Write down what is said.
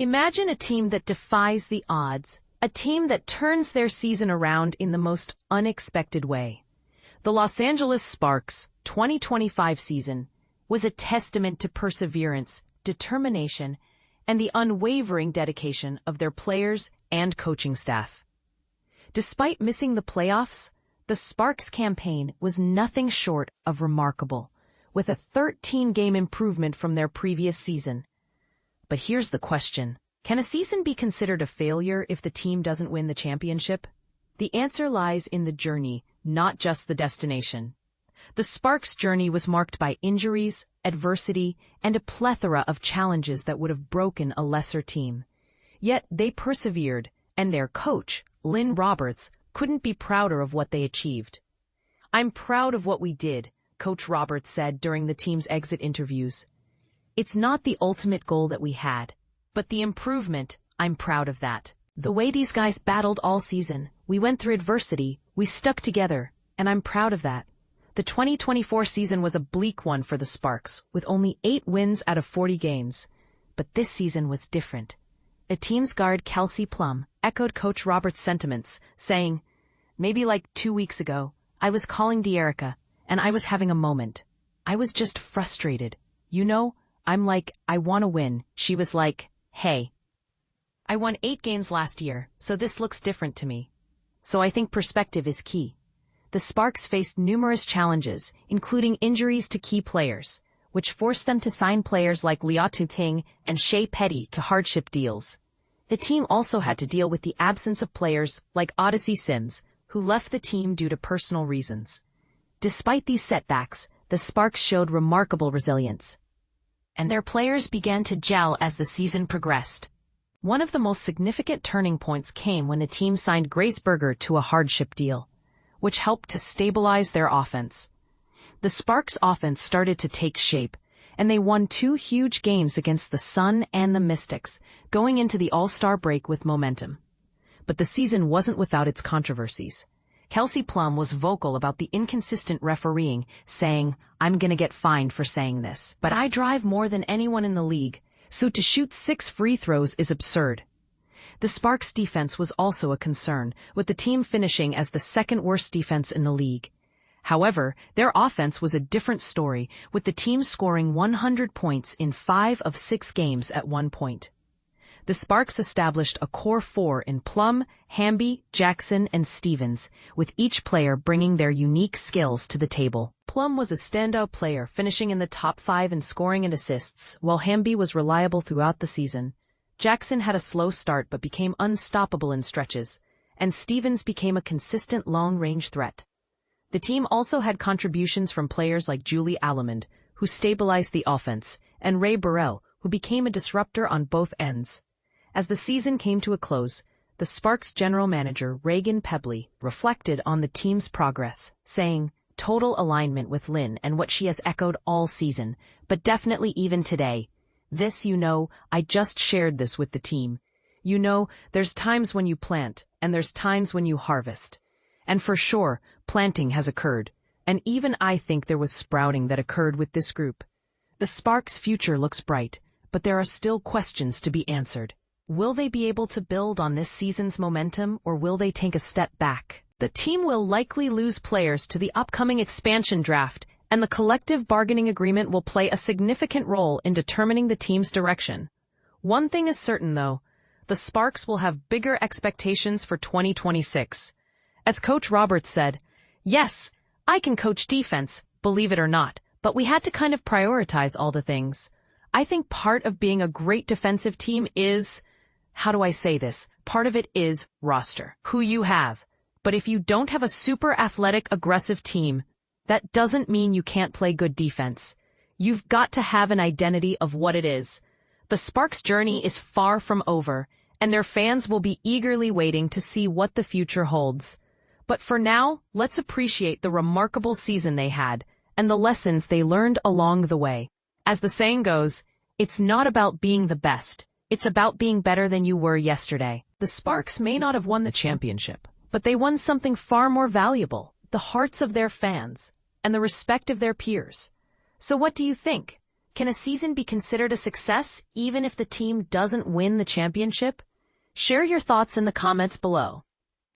Imagine a team that defies the odds, a team that turns their season around in the most unexpected way. The Los Angeles Sparks' 2025 season was a testament to perseverance, determination, and the unwavering dedication of their players and coaching staff. Despite missing the playoffs, the Sparks' campaign was nothing short of remarkable, with a 13-game improvement from their previous season. But here's the question. Can a season be considered a failure if the team doesn't win the championship? The answer lies in the journey, not just the destination. The Sparks' journey was marked by injuries, adversity, and a plethora of challenges that would have broken a lesser team. Yet they persevered, and their coach, Lynn Roberts, couldn't be prouder of what they achieved. "I'm proud of what we did," Coach Roberts said during the team's exit interviews. "It's not the ultimate goal that we had, but the improvement, I'm proud of that. The way these guys battled all season, we went through adversity, we stuck together, and I'm proud of that." The 2024 season was a bleak one for the Sparks, with only 8 wins out of 40 games. But this season was different. A team's guard, Kelsey Plum, echoed Coach Roberts' sentiments, saying, "Maybe like 2 weeks ago, I was calling Dearica, and I was having a moment. I was just frustrated. You know, I'm like, I want to win." She was like, "Hey, I won 8 games last year, so this looks different to me." So I think perspective is key. The Sparks faced numerous challenges, including injuries to key players, which forced them to sign players like Liatu Ting and Shea Petty to hardship deals. The team also had to deal with the absence of players like Odyssey Sims, who left the team due to personal reasons. Despite these setbacks, the Sparks showed remarkable resilience, and their players began to gel as the season progressed. One of the most significant turning points came when the team signed Grace Berger to a hardship deal, which helped to stabilize their offense. The Sparks' offense started to take shape, and they won 2 huge games against the Sun and the Mystics, going into the All-Star break with momentum. But the season wasn't without its controversies. Kelsey Plum was vocal about the inconsistent refereeing, saying, "I'm gonna get fined for saying this, but I drive more than anyone in the league, so to shoot 6 free throws is absurd." The Sparks' defense was also a concern, with the team finishing as the 2nd-worst defense in the league. However, their offense was a different story, with the team scoring 100 points in 5 of 6 games at one point. The Sparks established a core 4 in Plum, Hamby, Jackson, and Stevens, with each player bringing their unique skills to the table. Plum was a standout player, finishing in the top 5 in scoring and assists, while Hamby was reliable throughout the season. Jackson had a slow start but became unstoppable in stretches, and Stevens became a consistent long-range threat. The team also had contributions from players like Julie Alamond, who stabilized the offense, and Ray Burrell, who became a disruptor on both ends. As the season came to a close, the Sparks general manager Reagan Pebley reflected on the team's progress, saying, "Total alignment with Lynn and what she has echoed all season, but definitely even today. This, I just shared this with the team. There's times when you plant, and there's times when you harvest. And for sure, planting has occurred. And even I think there was sprouting that occurred with this group. The Sparks' future looks bright, but there are still questions to be answered. Will they be able to build on this season's momentum, or will they take a step back? The team will likely lose players to the upcoming expansion draft, and the collective bargaining agreement will play a significant role in determining the team's direction. One thing is certain, though, the Sparks will have bigger expectations for 2026. As Coach Roberts said, "Yes, I can coach defense, believe it or not, but we had to kind of prioritize all the things. I think part of being a great defensive team is, how do I say this? Part of it is roster, who you have. But if you don't have a super athletic, aggressive team, that doesn't mean you can't play good defense. You've got to have an identity of what it is." The Sparks' journey is far from over, and their fans will be eagerly waiting to see what the future holds. But for now, let's appreciate the remarkable season they had, and the lessons they learned along the way. As the saying goes, it's not about being the best, it's about being better than you were yesterday. The Sparks may not have won the championship, but they won something far more valuable, the hearts of their fans, and the respect of their peers. So what do you think? Can a season be considered a success even if the team doesn't win the championship? Share your thoughts in the comments below.